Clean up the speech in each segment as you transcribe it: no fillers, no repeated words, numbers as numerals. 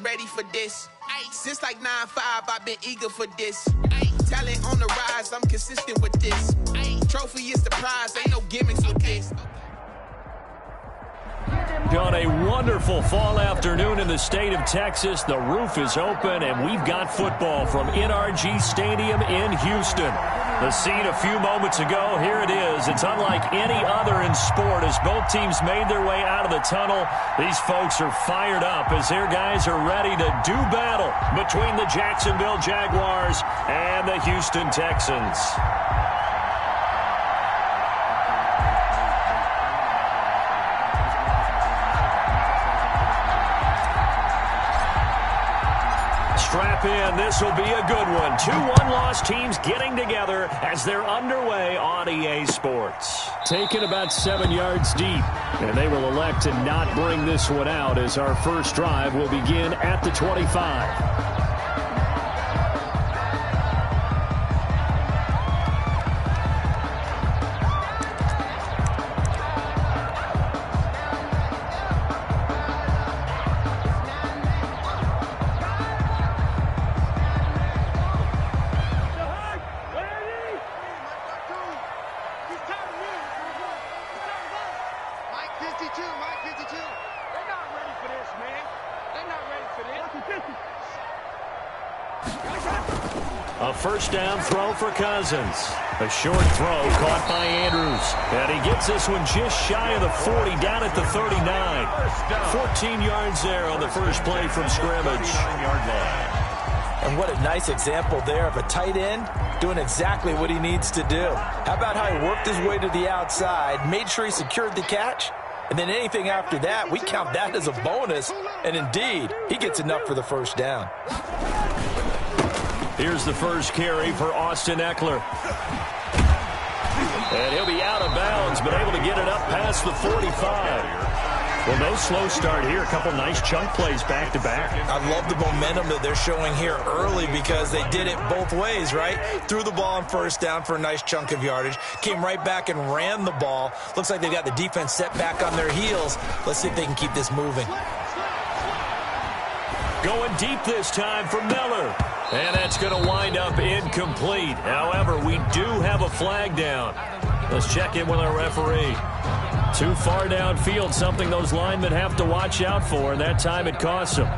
been ready for this. Since like 9-5, I've been eager for this. Talent on the rise, I'm consistent with this. Trophy is the prize, ain't no gimmicks with this. On a wonderful fall afternoon in the state of Texas, the roof is open, and we've got football from NRG Stadium in Houston. The scene a few moments ago, here it is. It's unlike any other in sport as both teams made their way out of the tunnel. These folks are fired up as their guys are ready to do battle between the Jacksonville Jaguars and the Houston Texans. Strap in. This will be a good one. 2 one-loss teams getting together as they're underway on EA Sports. Taken about 7 yards deep, and they will elect to not bring this one out as our first drive will begin at the 25. A first down throw for Cousins. A short throw caught by Andrews. And he gets this one just shy of the 40, down at the 39. 14 yards there on the first play from scrimmage. And what a nice example there of a tight end doing exactly what he needs to do. How about how he worked his way to the outside, made sure he secured the catch, and then anything after that, we count that as a bonus. And indeed, he gets enough for the first down. Here's the first carry for Austin Eckler. And he'll be out of bounds, but able to get it up past the 45. Well, no slow start here. A couple nice chunk plays back-to-back. I love the momentum that they're showing here early because they did it both ways, right? Threw the ball on first down for a nice chunk of yardage. Came right back and ran the ball. Looks like they've got the defense set back on their heels. Let's see if they can keep this moving. Going deep this time for Miller. And that's going to wind up incomplete. However, we do have a flag down. Let's check in with our referee. Too far downfield, something those linemen have to watch out for, and that time it costs them.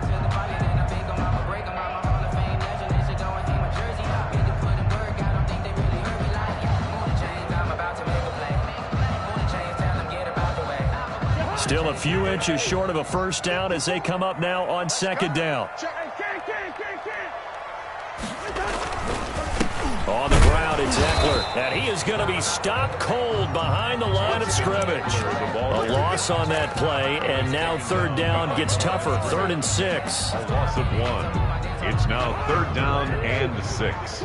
Still a few inches short of a first down as they come up now on second down. On the ground, it's Eckler, and he is going to be stopped cold behind the line of scrimmage. A loss on that play, and now third down gets tougher, 3rd and 6. A loss of 1. It's now 3rd down and 6.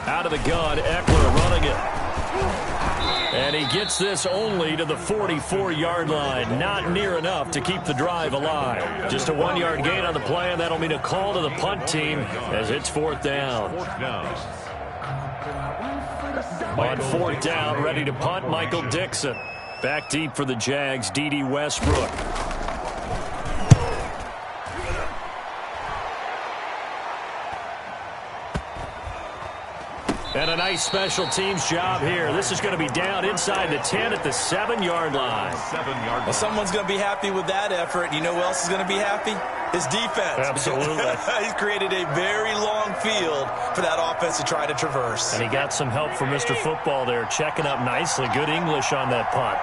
Out of the gun, Eckler running it. And he gets this only to the 44-yard line. Not near enough to keep the drive alive. Just a 1-yard gain on the play, and that'll mean a call to the punt team as it's 4th down. On 4th down, ready to punt, Michael Dixon. Back deep for the Jags, D.D. Westbrook. And a nice special teams job here. This is going to be down inside the 10 at the 7-yard line. Well, someone's going to be happy with that effort. You know who else is going to be happy? His defense. Absolutely. He's created a very long field for that offense to try to traverse. And he got some help from Mr. Football there, checking up nicely. Good English on that punt.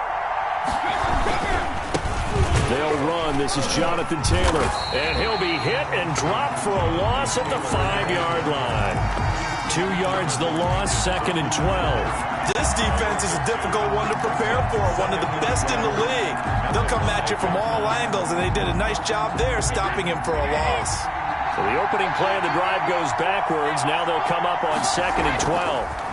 They'll run. This is Jonathan Taylor. And he'll be hit and dropped for a loss at the 5-yard line. 2 yards the loss, 2nd and 12. This defense is a difficult one to prepare for, one of the best in the league. They'll come at you from all angles, and they did a nice job there stopping him for a loss. So the opening play of the drive goes backwards. Now they'll come up on 2nd and 12.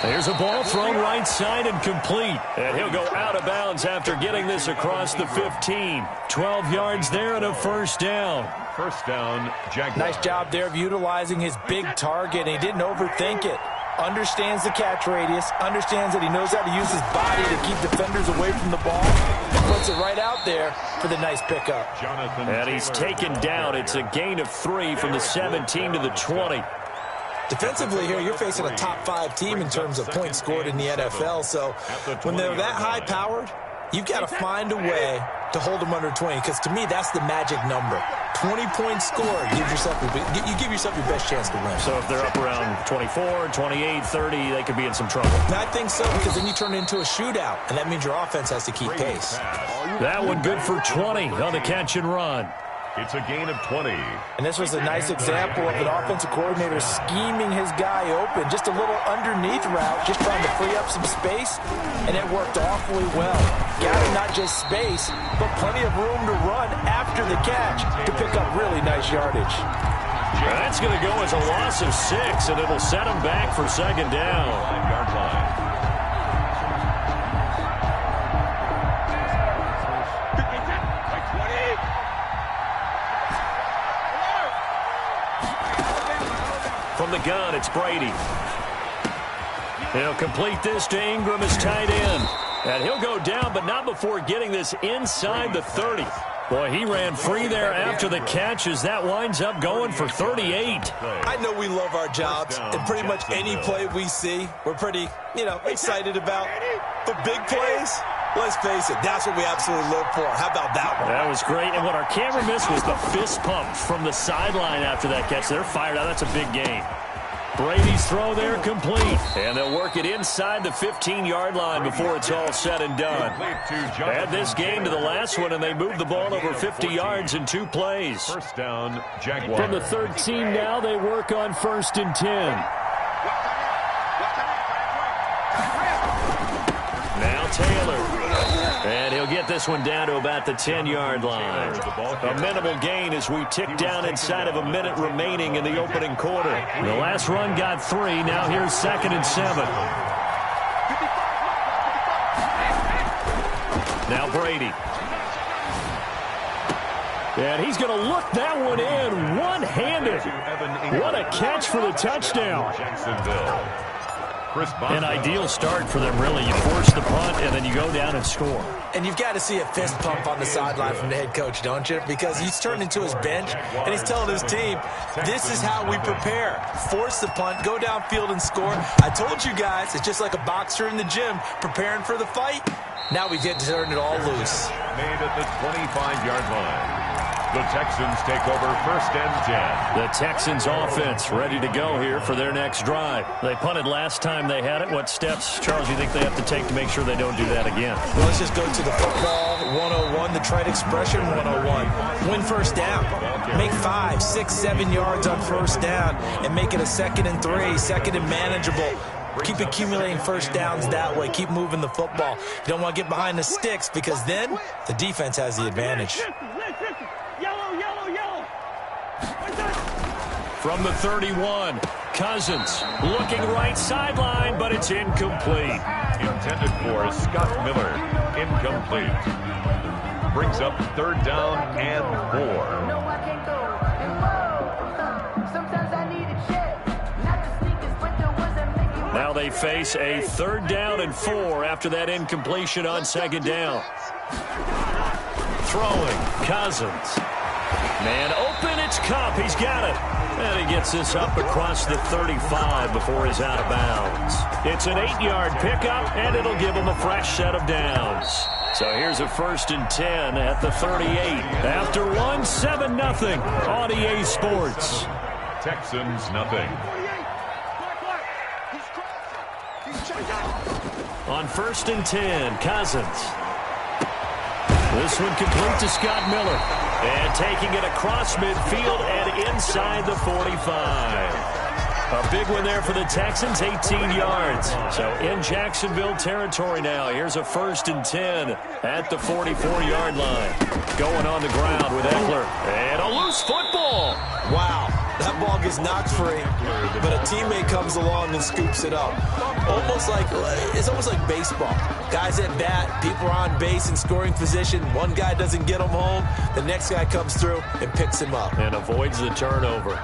There's a ball thrown right side and complete. And he'll go out of bounds after getting this across the 15. 12 yards there and a first down. First down, Jaguars. Nice job there of utilizing his big target. He didn't overthink it. understands the catch radius, understands that he knows how to use his body to keep defenders away from the ball, and puts it right out there for the nice pickup. And he's taken down. It's a gain of 3 from the 17 to the 20. Defensively here, you're facing a top 5 team in terms of points scored in the NFL, so when they're that high-powered, you've got to find a way to hold them under 20, because to me, that's the magic number. 20 points scored, you give yourself your best chance to win. So if they're up around 24, 28, 30, they could be in some trouble. And I think so, because then you turn it into a shootout, and that means your offense has to keep pace. That one good for 20 on the catch and run. It's a gain of 20. And this was a nice example of an offensive coordinator scheming his guy open. Just a little underneath route, just trying to free up some space, and it worked awfully well. Got him not just space, but plenty of room to run after the catch to pick up really nice yardage. That's going to go as a loss of 6, and it'll set him back for second down. 5-yard line. From the gun, it's Brady. He'll complete this to Ingram as tight end. And he'll go down, but not before getting this inside the 30. Boy, he ran free there after the catch as that winds up going for 38. I know we love our jobs, and pretty much any play we see, we're pretty, excited about. But big plays, let's face it, that's what we absolutely live for. How about that one? That was great. And what our camera missed was the fist pump from the sideline after that catch. They're fired out. That's a big gain. Brady's throw there complete. And they'll work it inside the 15-yard line before it's all said and done. Add this game to the last one, and they moved the ball over 50 yards in 2 plays. First down, Jaguars. From the 13 now, they work on 1st and 10. Now Taylor. And he'll get this one down to about the 10-yard line. A minimal gain as we tick down inside of a minute remaining in the opening quarter. The last run got 3. Now here's 2nd and 7. Now Brady. And he's going to look that one in one-handed. What a catch for the touchdown. An ideal start for them, really. You force the punt, and then you go down and score. And you've got to see a fist pump on the sideline from the head coach, don't you? Because he's turned into his bench, and he's telling his team, this is how we prepare. Force the punt, go downfield and score. I told you guys, it's just like a boxer in the gym preparing for the fight. Now we get to turn it all loose. Made at the 25-yard line. The Texans take over 1st and 10. The Texans offense ready to go here for their next drive. They punted last time they had it. What steps, Charles, do you think they have to take to make sure they don't do that again? Well, let's just go to the football 101, the trite expression 101. Win 1st down. Make 5, 6, 7 yards on 1st down and make it a 2nd and 3, 2nd and manageable. Keep accumulating 1st downs that way. Keep moving the football. You don't want to get behind the sticks because then the defense has the advantage. From the 31, Cousins looking right sideline, but it's incomplete. Intended for Scott Miller. Incomplete. Brings up 3rd down and 4. Now they face a 3rd down and 4 after that incompletion on 2nd down. Throwing, Cousins. Man open, it's Kupp. He's got it. And he gets this up across the 35 before he's out of bounds. It's an 8-yard pickup, and it'll give him a fresh set of downs. So here's a 1st and 10 at the 38. After 1, 7-0 on EA Sports. Texans nothing. On 1st and 10, Cousins. This one complete to Scott Miller. And taking it across midfield and inside the 45. A big one there for the Texans, 18 yards. So in Jacksonville territory now. Here's a 1st and 10 at the 44-yard line. Going on the ground with Eckler. And a loose football. Wow, that ball gets knocked free, but a teammate comes along and scoops it up. It's almost like baseball. Guys at bat, people are on base in scoring position. One guy doesn't get him home. The next guy comes through and picks him up. And avoids the turnover.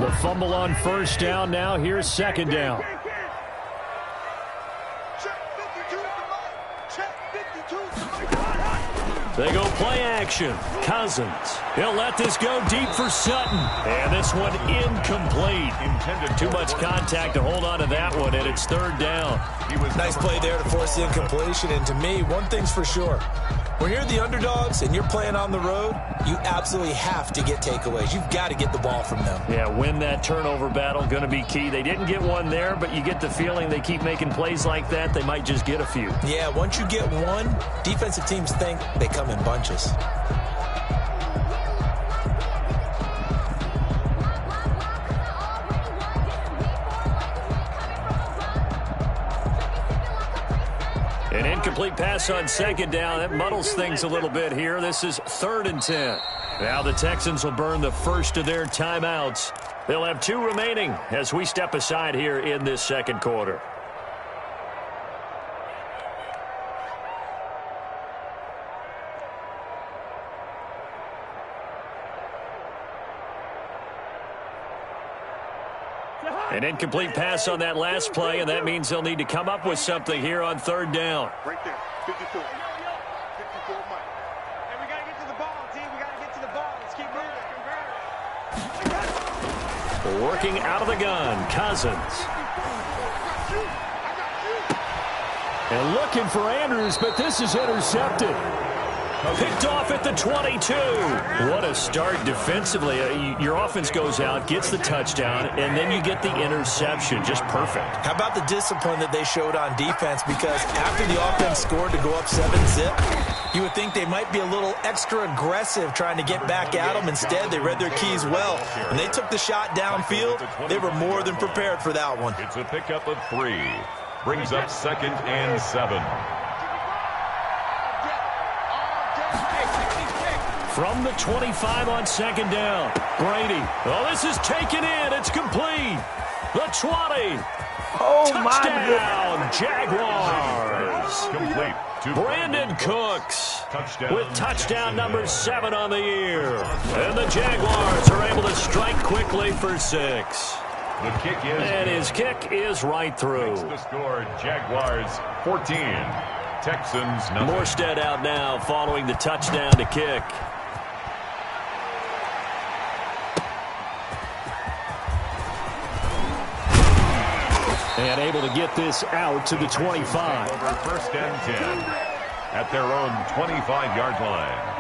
The fumble on first down now. Here's second down. They go play action. Cousins. He'll let this go deep for Sutton. And this one incomplete. Too much contact to hold on to that one, and it's third down. Nice play there to force the incompletion. And to me, one thing's for sure. When you're the underdogs and you're playing on the road, you absolutely have to get takeaways. You've got to get the ball from them. Yeah, win that turnover battle, going to be key. They didn't get one there, but you get the feeling they keep making plays like that, they might just get a few. Yeah, once you get one, defensive teams think they come in bunches. An incomplete pass on second down. That muddles things a little bit here. This is 3rd and 10. Now the Texans will burn the first of their timeouts. They'll have 2 remaining as we step aside here in this second quarter. An incomplete pass on that last play, and that means they'll need to come up with something here on 3rd down. Right there, 54. 54 Mike. And we got to get to the ball, team. We got to get to the ball. Let's keep moving. Working out of the gun, Cousins. And looking for Andrews, but this is intercepted. Picked off at the 22. What a start defensively. Your offense goes out, gets the touchdown, and then you get the interception. Just perfect. How about the discipline that they showed on defense? Because after the offense scored to go up 7-zip, you would think they might be a little extra aggressive trying to get back at them. Instead, they read their keys well. When they took the shot downfield, they were more than prepared for that one. It's a pickup of 3. Brings up 2nd and 7. From the 25 on second down. Brady. Oh, this is taken in. It's complete. The 20. Oh, touchdown, Jaguars. Complete. Brandon Cooks with touchdown number 7 on the year. And the Jaguars are able to strike quickly for 6. The kick is. And his kick is right through. The score, Jaguars 14. Texans nothing. Morstead out now following the touchdown to kick. And able to get this out to the 25. Over 1st and 10 at their own 25-yard line.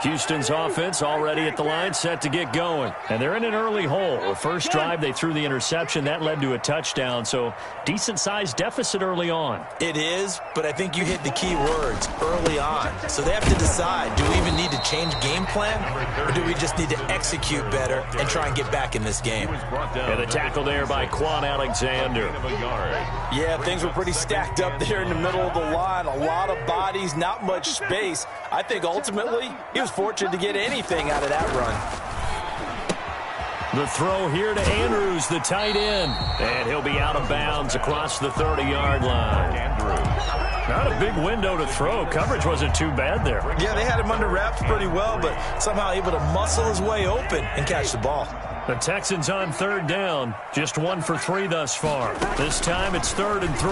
Houston's offense already at the line, set to get going. And they're in an early hole. The first drive, they threw the interception. That led to a touchdown, so decent-sized deficit early on. It is, but I think you hit the key words, early on. So they have to decide, do we even need to change game plan, or do we just need to execute better and try and get back in this game? And the tackle there by Quan Alexander. Yeah, things were pretty stacked up there in the middle of the line. A lot of bodies, not much space. I think ultimately he was fortunate to get anything out of that run. The throw here to Andrews, the tight end. And he'll be out of bounds across the 30-yard line. Not a big window to throw. Coverage wasn't too bad there. Yeah, they had him under wraps pretty well, but somehow able to muscle his way open and catch the ball. The Texans on 3rd down. Just 1 for 3 thus far. This time it's 3rd and 3.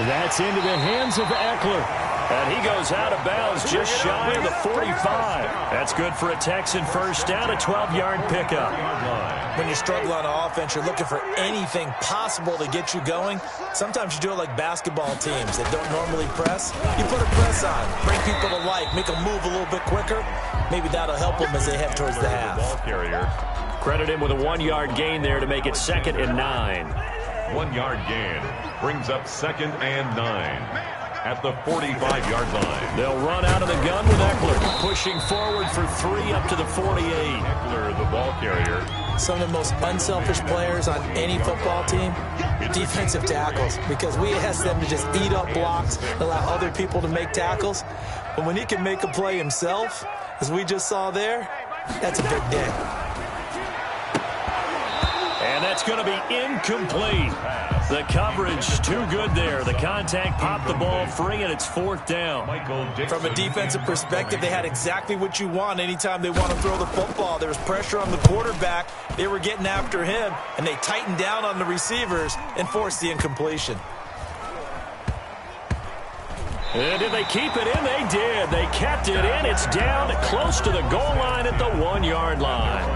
That's into the hands of Eckler. And he goes out of bounds just shy of the 45. That's good for a Texan first down, a 12-yard pickup. When you struggle on offense, you're looking for anything possible to get you going. Sometimes you do it like basketball teams that don't normally press. You put a press on, bring people to life, make them move a little bit quicker. Maybe that'll help them as they head towards the half. Credit him with a 1-yard gain there to make it 2nd and 9. 1-yard gain brings up 2nd and 9. At the 45-yard line. They'll run out of the gun with Eckler, pushing forward for 3 up to the 48. Eckler, the ball carrier. Some of the most unselfish players on any football team, defensive tackles, because we ask them to just eat up blocks, allow other people to make tackles. But when he can make a play himself, as we just saw there, that's a big day. And that's going to be incomplete. The coverage too good there. The contact popped the ball free, and it's 4th down. From a defensive perspective, they had exactly what you want anytime they want to throw the football. There was pressure on the quarterback. They were getting after him, and they tightened down on the receivers and forced the incompletion. And did they keep it in? They did. They kept it in. It's down close to the goal line at the 1-yard line.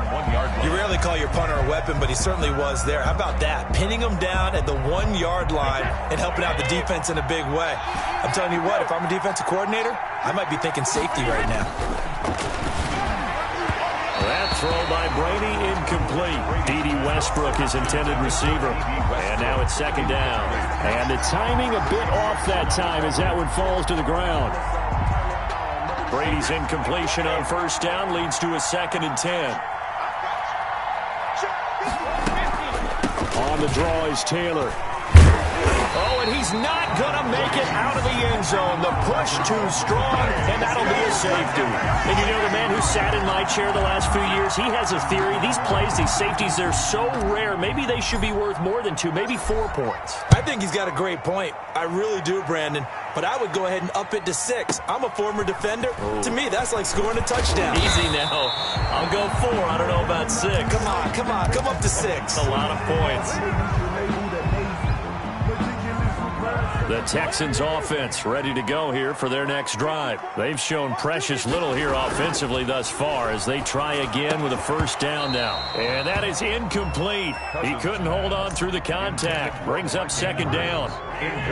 You rarely call your punter a weapon, but he certainly was there. How about that? Pinning him down at the 1-yard line and helping out the defense in a big way. I'm telling you what, if I'm a defensive coordinator, I might be thinking safety right now. That throw by Brady incomplete. D.D. Westbrook, his intended receiver. And now it's 2nd down. And the timing a bit off that time as that one falls to the ground. Brady's incompletion on 1st down leads to a 2nd and 10. On the draw is Taylor. Oh, and he's not going to make it out of the end zone. The push too strong, and that'll be a safety. And you know, the man who sat in my chair the last few years, he has a theory. These plays, these safeties, they're so rare. Maybe they should be worth more than 2, maybe 4 points. I think he's got a great point. I really do, Brandon. But I would go ahead and up it to 6. I'm a former defender. Ooh. To me, that's like scoring a touchdown. Easy now. I'll go 4. I don't know about 6. Come on. Come up to 6. That's a lot of points. The Texans offense ready to go here for their next drive. They've shown precious little here offensively thus far as they try again with a 1st down now. And that is incomplete. He couldn't hold on through the contact. Brings up 2nd down.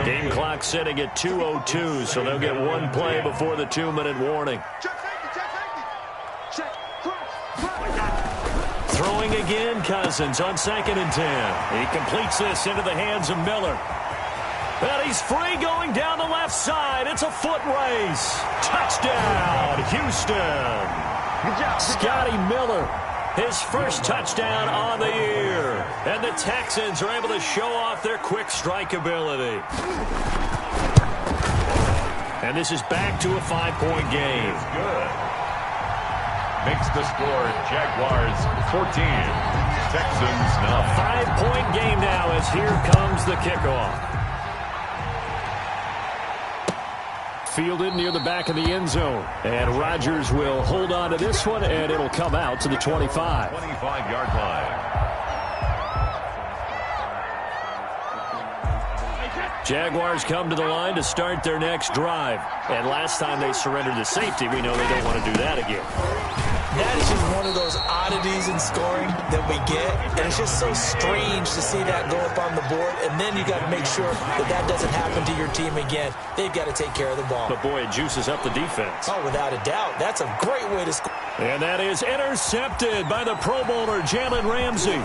Game clock sitting at 2:02, so they'll get 1 play before the 2-minute warning. Throwing again, Cousins on 2nd and 10. He completes this into the hands of Miller. And he's free going down the left side. It's a foot race. Touchdown, Houston. Scotty Miller, his first touchdown on the year. And the Texans are able to show off their quick strike ability. And this is back to a 5-point game. Good. Makes the score Jaguars 14. Texans now. A 5-point game now as here comes the kickoff. Fielded near the back of the end zone. And Rodgers will hold on to this one, and it'll come out to the 25. 25-yard line. Jaguars come to the line to start their next drive. And last time they surrendered to safety, we know they don't want to do that again. That is just one of those oddities in scoring that we get. And it's just so strange to see that go up on the board. And then you got to make sure that that doesn't happen to your team again. They've got to take care of the ball. But, boy, it juices up the defense. Oh, without a doubt. That's a great way to score. And that is intercepted by the Pro Bowler, Jalen Ramsey.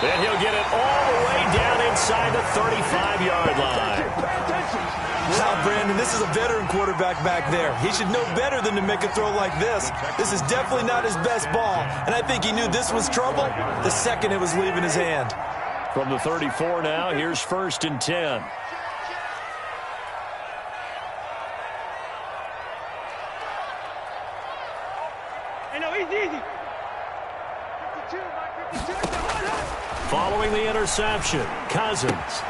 And he'll get it all the way down inside the 35-yard line. Now, Brandon, this is a veteran quarterback back there. He should know better than to make a throw like this. This is definitely not his best ball, and I think he knew this was trouble the second it was leaving his hand. From the 34 now, here's 1st and 10. Hey, no, easy. 52, Mike, 52. Following the interception, Cousins.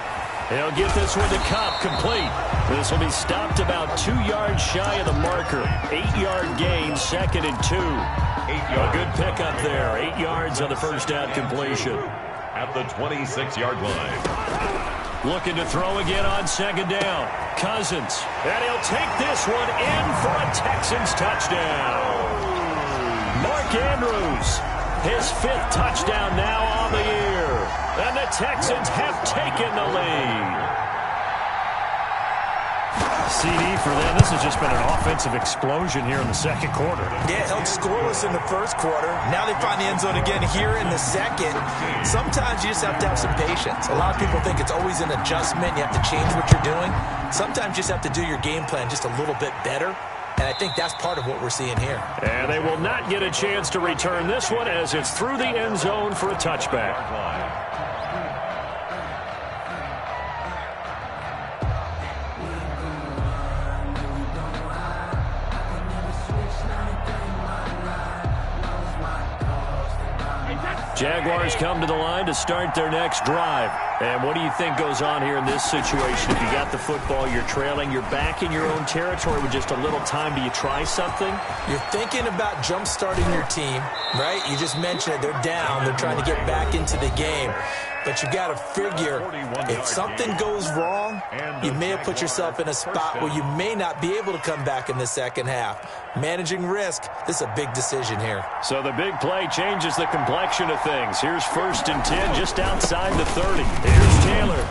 He'll get this one to Cup, complete. This will be stopped about 2 yards shy of the marker. 8-yard gain, 2nd and 2. 8-yard. A good pickup there. 8 yards on the 1st down completion. At the 26-yard line. Looking to throw again on 2nd down. Cousins. And he'll take this one in for a Texans touchdown. Mark Andrews. His 5th touchdown now on the year. And the Texans have taken the lead. CD for them. This has just been an offensive explosion here in the 2nd quarter. Yeah, held scoreless in the 1st quarter. Now they find the end zone again here in the 2nd. Sometimes you just have to have some patience. A lot of people think it's always an adjustment. You have to change what you're doing. Sometimes you just have to do your game plan just a little bit better. And I think that's part of what we're seeing here. And they will not get a chance to return this one as it's through the end zone for a touchback. Jaguars come to the line to start their next drive. And what do you think goes on here in this situation? If you got the football, you're trailing, you're back in your own territory with just a little time. Do you try something? You're thinking about jump-starting your team, right? You just mentioned it. They're down. They're trying to get back into the game. But you got to figure, if something goes wrong, you may have put yourself in a spot where you may not be able to come back in the second half. Managing risk, this is a big decision here. So the big play changes the complexion of things. Here's 1st and 10 just outside the 30. Here's Taylor.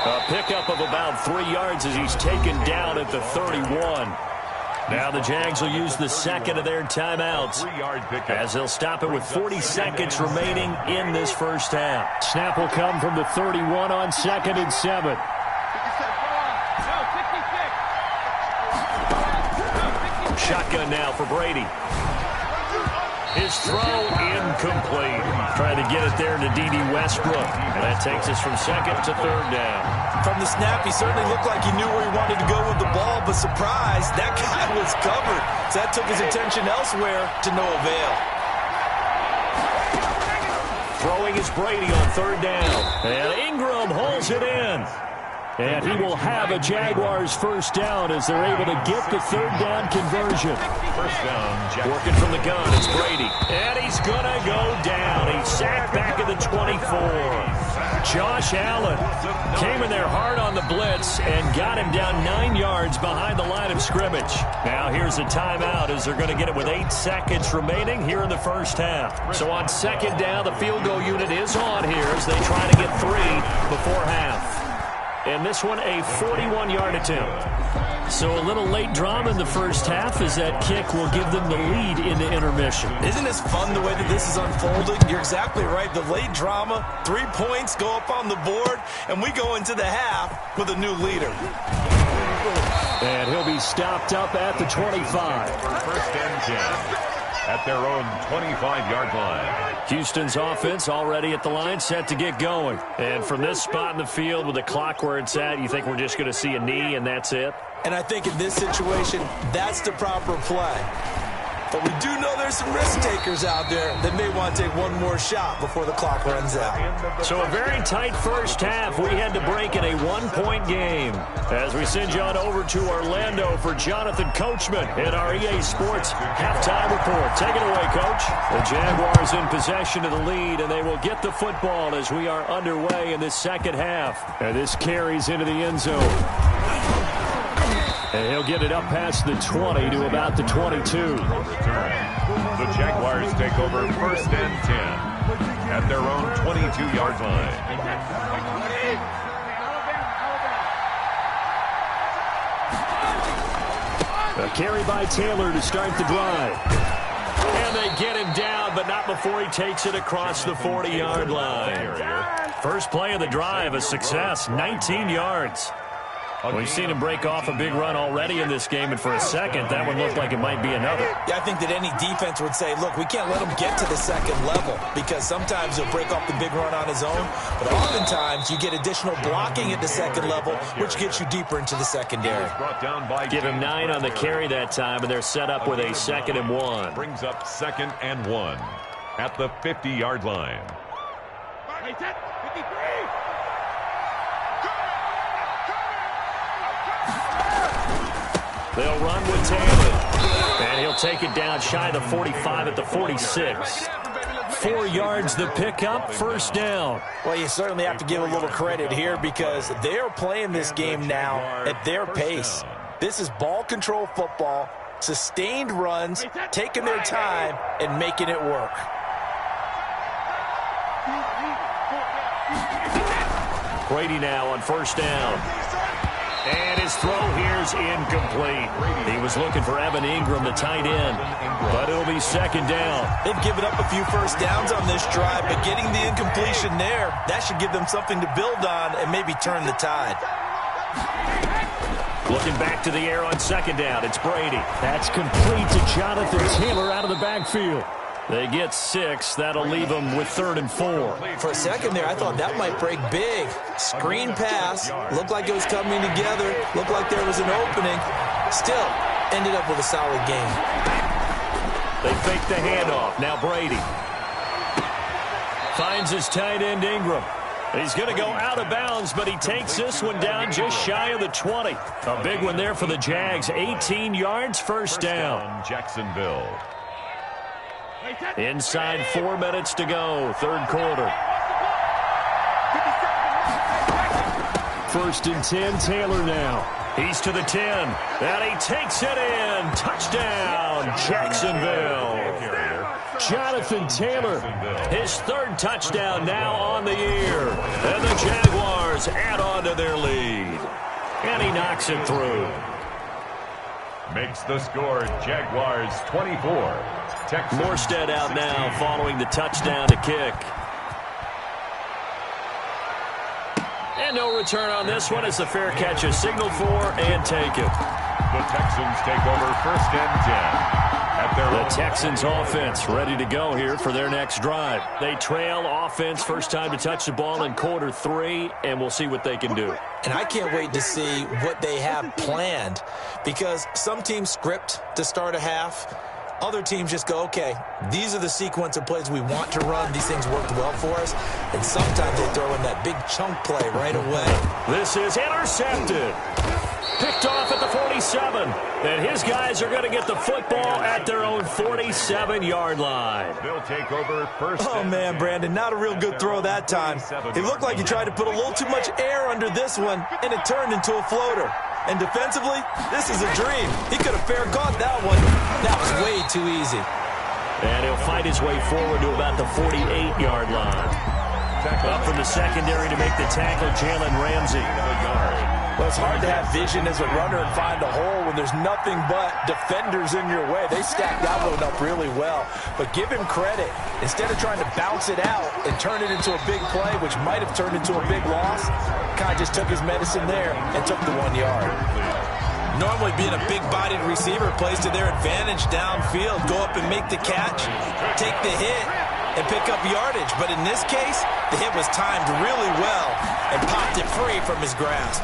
A pickup of about 3 yards as he's taken down at the 31. Now the Jags will use the second of their timeouts as they'll stop it with 40 seconds remaining in this first half. Snap will come from the 31 on 2nd and 7. Shotgun now for Brady. His throw incomplete. Trying to get it there to D.D. Westbrook. And that takes us from 2nd to 3rd down. From the snap, he certainly looked like he knew where he wanted to go with the ball, but surprise, that guy was covered. So that took his attention elsewhere to no avail. Throwing is Brady on 3rd down. And Ingram holds it in. And he will have a Jaguars first down as they're able to get the 3rd down conversion. First down, working from the gun, it's Brady. And he's going to go down. He's sacked back at the 24. Josh Allen came in there hard on the blitz and got him down 9 yards behind the line of scrimmage. Now here's a timeout as they're going to get it with 8 seconds remaining here in the first half. So on 2nd down, the field goal unit is on here as they try to get 3 before half. And this one, a 41-yard attempt. So a little late drama in the first half as that kick will give them the lead into intermission. Isn't this fun the way that this is unfolding? You're exactly right. The late drama, 3 points go up on the board, and we go into the half with a new leader. And he'll be stopped up at the 25. First and 10 at their own 25-yard line. Houston's offense already at the line, set to get going. And from this spot in the field with the clock where it's at, you think we're just going to see a knee and that's it? And I think in this situation, that's the proper play. But we do know there's some risk takers out there that may want to take one more shot before the clock runs out. So a very tight first half. We had to break in a 1-point game. As we send you on over to Orlando for Jonathan Coachman in our EA Sports halftime report. Take it away, Coach. The Jaguars in possession of the lead, and they will get the football as we are underway in this second half. And this carries into the end zone. And he'll get it up past the 20 to about the 22. The Jaguars take over 1st and 10 at their own 22-yard line. A carry by Taylor to start the drive. And they get him down, but not before he takes it across the 40-yard line. First play of the drive, a success, 19 yards. We've seen him break off a big run already in this game, and for a second, that one looked like it might be another. Yeah, I think that any defense would say, look, we can't let him get to the second level because sometimes he'll break off the big run on his own, but oftentimes you get additional blocking at the second level, which gets you deeper into the secondary. Give him 9 on the carry that time, and they're set up with a 2nd and 1. Brings up 2nd and 1 at the 50-yard line. They'll run with Taylor. And he'll take it down shy of the 45 at the 46. 4 yards the pickup, first down. Well, you certainly have to give a little credit here because they are playing this game now at their pace. This is ball control football, sustained runs, taking their time, and making it work. Brady now on first down. And his throw here is incomplete. He was looking for Evan Ingram, the tight end, but it'll be 2nd down. They've given up a few first downs on this drive, but getting the incompletion there, that should give them something to build on and maybe turn the tide. Looking back to the air on 2nd down, it's Brady. That's complete to Jonathan Taylor out of the backfield. They get 6. That'll leave them with 3rd and 4. For a second there, I thought that might break big. Screen pass. Looked like it was coming together. Looked like there was an opening. Still, ended up with a solid game. They fake the handoff. Now Brady. Finds his tight end, Ingram. He's going to go out of bounds, but he takes this one down just shy of the 20. A big one there for the Jags. 18 yards, first down. Jacksonville. Inside 4 minutes to go, third quarter. 1st and 10, Taylor now. He's to the 10, and he takes it in. Touchdown, Jacksonville. Jonathan Taylor, his 3rd touchdown now on the year. And the Jaguars add on to their lead. And he knocks it through. Makes the score Jaguars 24. Texans Morstead out 16. Now following the touchdown to kick. And no return on this one as the fair catch is signaled for and taken. The Texans take over 1st and 10. The Texans offense ready to go here for their next drive. They trail offense first time to touch the ball in quarter 3, and we'll see what they can do. And I can't wait to see what they have planned, because some teams script to start a half. Other teams just go, okay, these are the sequence of plays we want to run. These things worked well for us. And sometimes they throw in that big chunk play right away. This is intercepted. Picked off at the 47. And his guys are going to get the football at their own 47-yard line. They'll take over 1st. Oh, man, Brandon, not a real good throw that time. It looked like he tried to put a little too much air under this one, and it turned into a floater. And defensively, this is a dream. He could have fair caught that one. That was way too easy. And he'll fight his way forward to about the 48-yard line. Up from the secondary to make the tackle, Jalen Ramsey. Well, it's hard to have vision as a runner and find a hole when there's nothing but defenders in your way. They stacked that one up really well. But give him credit. Instead of trying to bounce it out and turn it into a big play, which might have turned into a big loss, Kai just took his medicine there and took the 1 yard. Normally being a big-bodied receiver plays to their advantage downfield. Go up and make the catch, take the hit, and pick up yardage. But in this case, the hit was timed really well and popped it free from his grasp.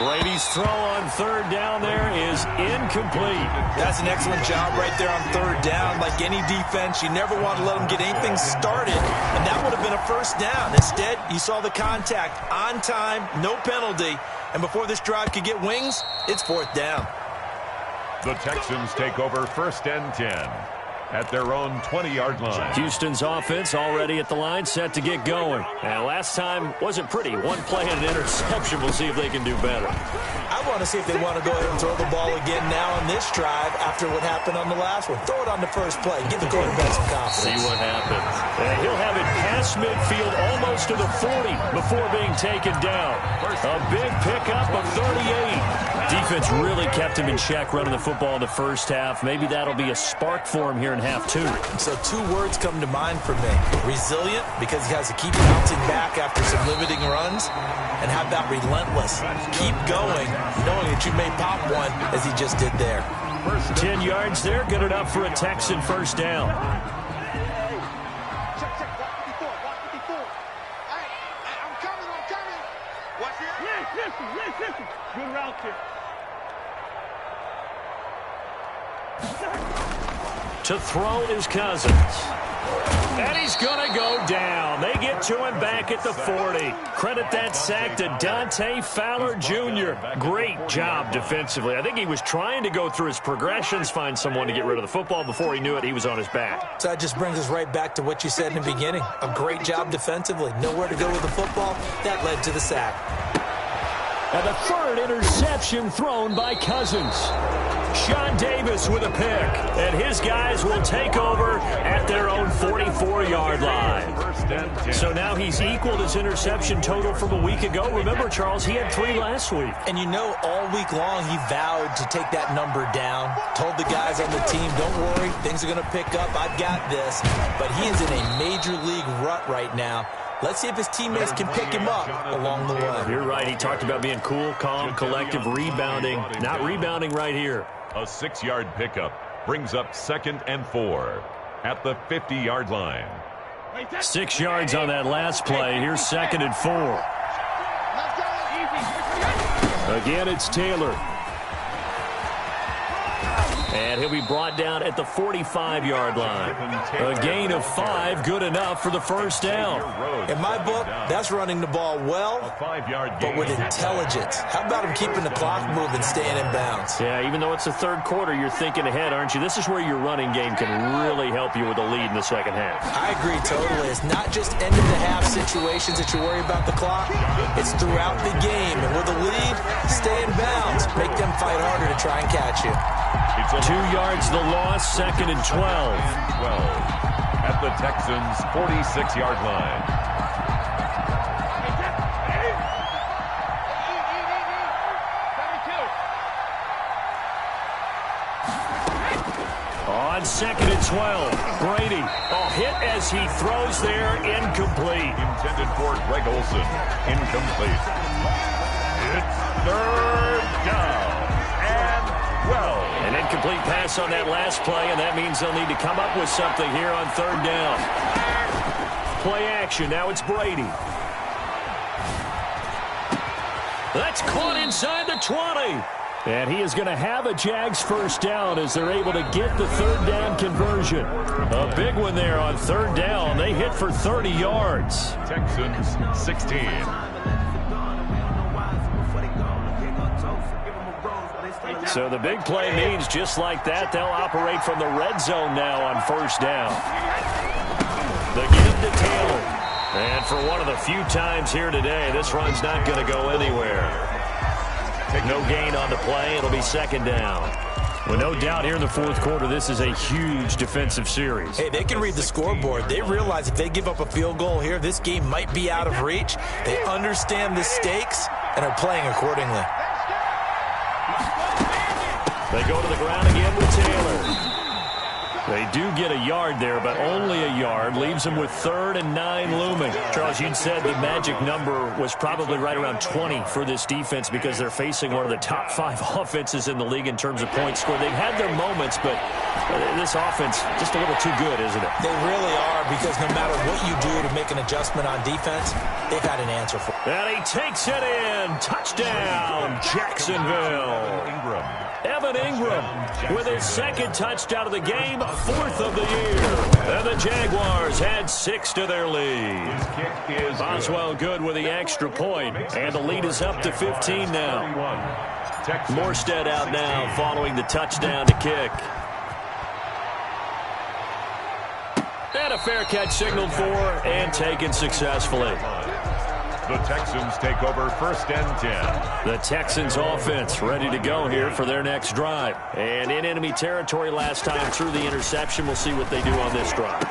Brady's throw on 3rd down there is incomplete. That's an excellent job right there on 3rd down. Like any defense, you never want to let them get anything started, and that would have been a 1st down. Instead, you saw the contact on time, no penalty, and before this drive could get wings, it's 4th down. The Texans take over 1st and 10 at their own 20-yard line. Houston's offense already at the line, set to get going. And last time wasn't pretty. 1 play and an interception. We'll see if they can do better. I want to see if they want to go ahead and throw the ball again now on this drive after what happened on the last one. Throw it on the first play. Give the quarterback some confidence. See what happens. And he'll have it past midfield almost to the 40 before being taken down. A big pickup of 38. Defense really kept him in check running the football in the first half. Maybe that'll be a spark for him here in half 2. So 2 words come to mind for me. Resilient, because he has to keep bouncing back after some limiting runs. And how about relentless? Keep going, knowing that you may pop one as he just did there. 10 yards there, good enough for a Texan 1st down. Good route kick. To throw is Cousins. And he's going to go down. They get to him back at the 40. Credit that sack to Dante Fowler Jr. Great job defensively. I think he was trying to go through his progressions, find someone to get rid of the football. Before he knew it, he was on his back. So that just brings us right back to what you said in the beginning. A great job defensively. Nowhere to go with the football. That led to the sack. And the 3rd interception thrown by Cousins. Sean Davis with a pick. And his guys will take over at their own 44-yard line. So now he's equaled his interception total from a week ago. Remember, Charles, he had 3 last week. And you know, all week long he vowed to take that number down. Told the guys on the team, don't worry, things are going to pick up. I've got this. But he is in a major league rut right now. Let's see if his teammates can pick him up along the way. You're right. He talked about being cool, calm, collective, rebounding. Not rebounding right here. A 6-yard pickup brings up 2nd and 4 at the 50-yard line. 6 yards on that last play. Here's 2nd and 4. Again, it's Taylor. And he'll be brought down at the 45-yard line. A gain of 5, good enough for the first down. In my book, that's running the ball well, but with intelligence. How about him keeping the clock moving, staying in bounds? Yeah, even though it's the third quarter, you're thinking ahead, aren't you? This is where your running game can really help you with a lead in the second half. I agree totally. It's not just end-of-the-half situations that you worry about the clock. It's throughout the game. And with a lead, stay in bounds. Make them fight harder to try and catch you. 2 yards the loss, 2nd and 12. At the Texans' 46-yard line. On 2nd and 12, Brady. Hit as he throws there, incomplete. Intended for Greg Olsen, incomplete. It's 3rd down and 12. An incomplete pass on that last play, and that means they'll need to come up with something here on 3rd down. Play action, now it's Brady. That's caught inside the 20. And he is going to have a Jags first down as they're able to get the 3rd down conversion. A big one there on 3rd down. They hit for 30 yards. Texans 16. So the big play means just like that, they'll operate from the red zone now on 1st down. The give to Taylor. And for one of the few times here today, this run's not going to go anywhere. No gain on the play. It'll be 2nd down. Well, no doubt here in the 4th quarter, this is a huge defensive series. Hey, they can read the scoreboard. They realize if they give up a field goal here, this game might be out of reach. They understand the stakes and are playing accordingly. They go to the ground again with Taylor. They do get a yard there, but only a yard. Leaves them with 3rd and 9 looming. Charles, you'd said the magic number was probably right around 20 for this defense because they're facing one of the top 5 offenses in the league in terms of points scored. They've had their moments, but this offense just a little too good, isn't it? They really are, because no matter what you do to make an adjustment on defense, they've had an answer for it. And he takes it in. Touchdown, Jacksonville. Evan Ingram with his 2nd touchdown of the game, 4th of the year. And the Jaguars had 6 to their lead. Boswell good with the extra point, and the lead is up to 15 now. Morstead out now following the touchdown to kick. And a fair catch signaled for and taken successfully. The Texans take over 1st and 10. The Texans offense ready to go here for their next drive. And in enemy territory last time through the interception. We'll see what they do on this drive.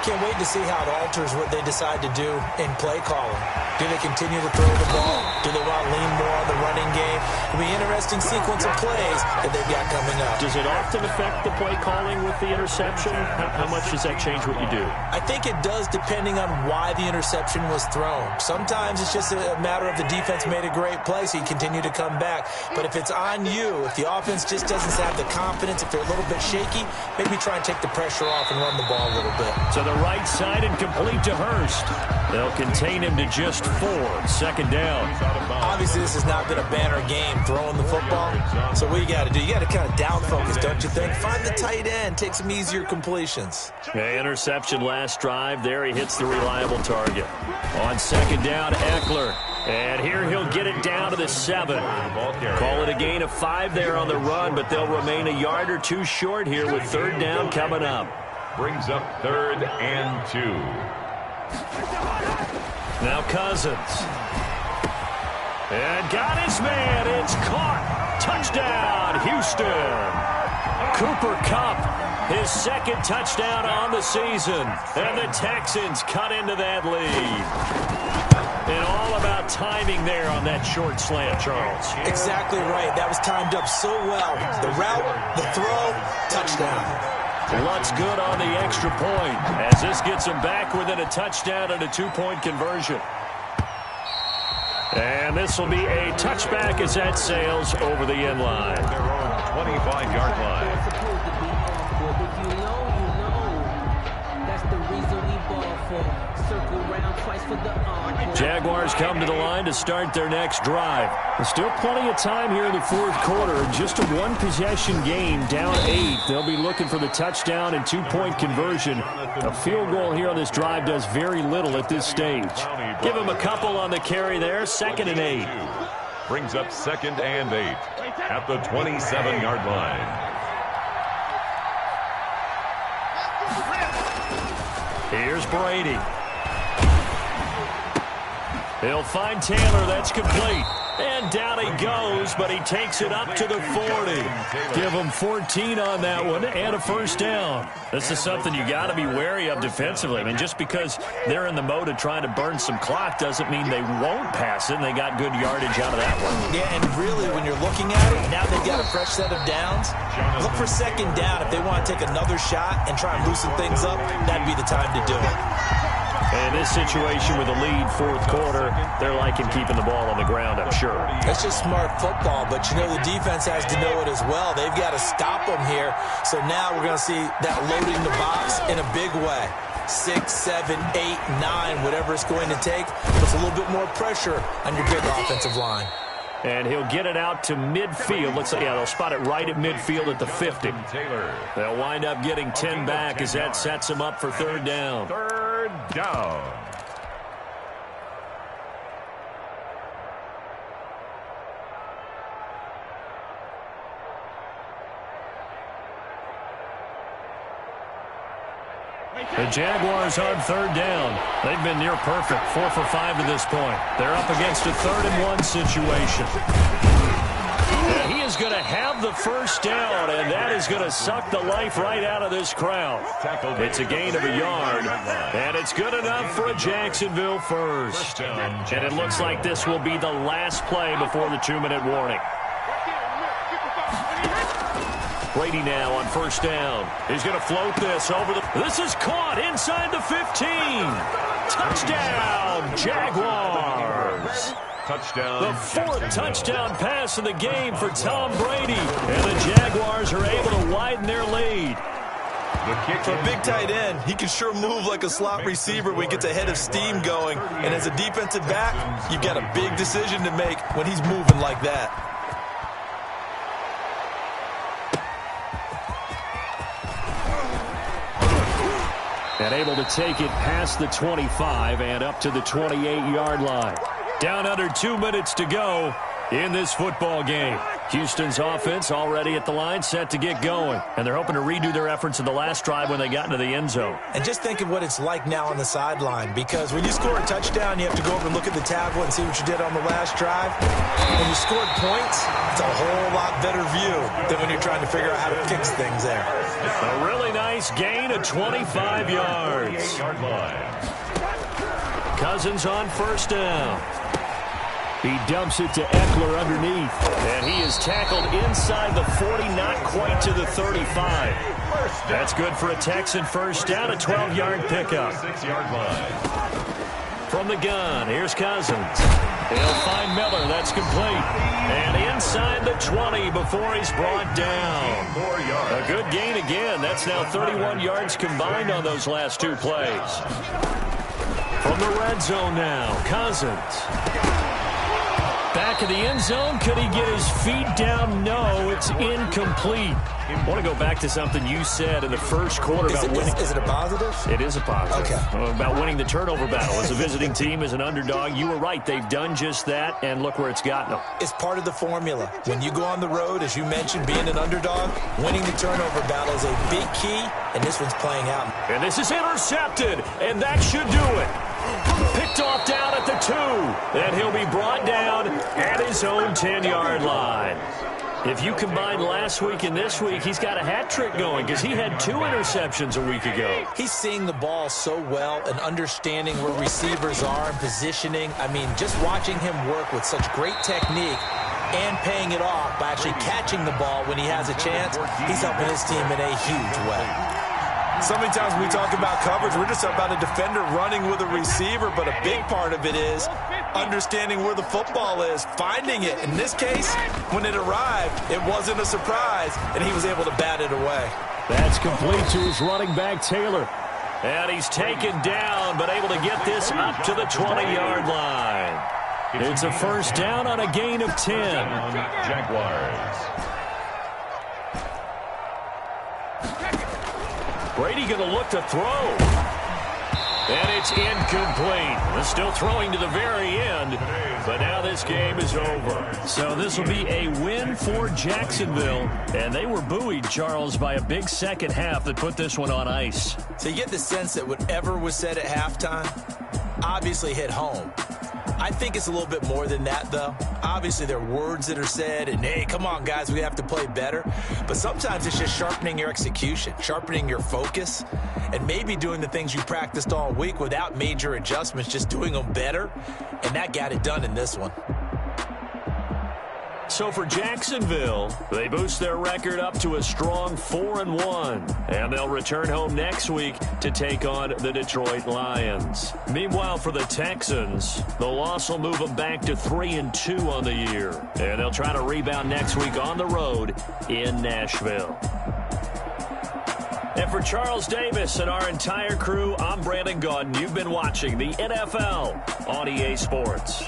Can't wait to see how it alters what they decide to do in play calling. Do they continue to throw the ball? Do they want to lean more on the running game? It'll be an interesting sequence of plays that they've got coming up. Does it often affect the play calling with the interception? How much does that change what you do? I think it does, depending on why the interception was thrown. Sometimes it's just a matter of the defense made a great play, so you continue to come back. But if it's on you, if the offense just doesn't have the confidence, if they're a little bit shaky, maybe try and take the pressure off and run the ball a little bit. To the right side and complete to Hurst. They'll contain him to just 4. 2nd down. Obviously, this has not been a banner game throwing the football. So what you got to do, you got to kind of down focus, don't you think? Find the tight end, take some easier completions. Yeah, interception last drive. There he hits the reliable target. On 2nd down, Eckler. And here he'll get it down to the 7. Call it a gain of 5 there on the run, but they'll remain a yard or 2 short here with 3rd down coming up. Brings up 3rd and 2. Now Cousins. And got his man. It's caught. Touchdown, Houston. Cooper Kupp, his 2nd touchdown on the season. And the Texans cut into that lead. And all about timing there on that short slant, Charles. Exactly right. That was timed up so well. The route, the throw, touchdown. Lutz good on the extra point as this gets him back within a touchdown and a 2-point conversion. And this will be a touchback as that sails over the end line. Their own 25-yard line. That's the reason we ball for. Jaguars come to the line to start their next drive. There's still plenty of time here in the fourth quarter. Just a one-possession game, down 8. They'll be looking for the touchdown and two-point conversion. A field goal here on this drive does very little at this stage. Give him a couple on the carry there, 2nd and 8. Brings up 2nd and 8 at the 27-yard line. Here's Brady. He'll find Taylor. That's complete. And down he goes, but he takes it up to the 40. Give him 14 on that one and a first down. This is something you got to be wary of defensively. I mean, just because they're in the mode of trying to burn some clock doesn't mean they won't pass it, and they got good yardage out of that one. Yeah, and really, when you're looking at it, now they've got a fresh set of downs. Look for 2nd down. If they want to take another shot and try and loosen things up, that'd be the time to do it. In this situation with a lead, fourth quarter, they're liking keeping the ball on the ground, I'm sure. That's just smart football, but you know the defense has to know it as well. They've got to stop them here. So now we're going to see that loading the box in a big way. 6, 7, 8, 9, whatever it's going to take. Puts a little bit more pressure on your big offensive line. And he'll get it out to midfield. Looks like, yeah, they'll spot it right at midfield at the 50. They'll wind up getting 10 back as that sets them up for 3rd down. 3rd down. The Jaguars on 3rd down. They've been near perfect, 4 for 5 to this point. They're up against a 3rd and 1 situation. And he is going to have the first down, and that is going to suck the life right out of this crowd. It's a gain of a yard, and it's good enough for a Jacksonville first. And it looks like this will be the last play before the 2-minute warning. Brady now on 1st down. He's going to float this over the... This is caught inside the 15. Touchdown, Jaguars. Touchdown. The 4th touchdown pass of the game for Tom Brady. And the Jaguars are able to widen their lead. For a big tight end, he can sure move like a slot receiver when he gets a head of steam going. And as a defensive back, you've got a big decision to make when he's moving like that. And able to take it past the 25 and up to the 28-yard line. Down under 2 minutes to go in this football game. Houston's offense already at the line, set to get going. And they're hoping to redo their efforts in the last drive when they got into the end zone. And just think of what it's like now on the sideline, because when you score a touchdown, you have to go over and look at the tablet and see what you did on the last drive. When you scored points, it's a whole lot better view than when you're trying to figure out how to fix things there. A really nice gain of 25 yards. Cousins on 1st down. He dumps it to Eckler underneath. And he is tackled inside the 40, not quite to the 35. That's good for a Texan first down, a 12-yard pickup. 6-yard line. From the gun, here's Cousins. He'll find Miller. That's complete. And inside the 20 before he's brought down. A good gain again. That's now 31 yards combined on those last 2 plays. From the red zone now, Cousins. Back in the end zone. Could he get his feet down? No, it's incomplete. I want to go back to something you said in the first quarter about winning. Is it a positive? It is a positive. Okay. About winning the turnover battle. As a visiting team, as an underdog, you were right. They've done just that, and look where it's gotten them. It's part of the formula. When you go on the road, as you mentioned, being an underdog, winning the turnover battle is a big key, and this one's playing out. And this is intercepted, and that should do it. Picked off down at the 2. And he'll be brought down at his own 10-yard line. If you combine last week and this week, he's got a hat trick going because he had 2 interceptions a week ago. He's seeing the ball so well and understanding where receivers are and positioning. I mean, just watching him work with such great technique and paying it off by actually catching the ball when he has a chance, he's helping his team in a huge way. So many times when we talk about coverage, we're just about a defender running with a receiver, but a big part of it is understanding where the football is, finding it. In this case, when it arrived, it wasn't a surprise, and he was able to bat it away. That's complete to his running back, Taylor. And he's taken down, but able to get this up to the 20-yard line. It's a first down on a gain of 10. Jaguars. Brady going to look to throw. And it's incomplete. We're still throwing to the very end, but now this game is over. So this will be a win for Jacksonville. And they were buoyed, Charles, by a big second half that put this one on ice. So you get the sense that whatever was said at halftime obviously hit home. I think it's a little bit more than that, though. Obviously, there are words that are said, and, hey, come on, guys, we have to play better. But sometimes it's just sharpening your execution, sharpening your focus, and maybe doing the things you practiced all week without major adjustments, just doing them better. And that got it done in this one. So for Jacksonville, they boost their record up to a strong 4-1. And they'll return home next week to take on the Detroit Lions. Meanwhile, for the Texans, the loss will move them back to 3-2 on the year. And they'll try to rebound next week on the road in Nashville. And for Charles Davis and our entire crew, I'm Brandon Gaudin. You've been watching the NFL on EA Sports.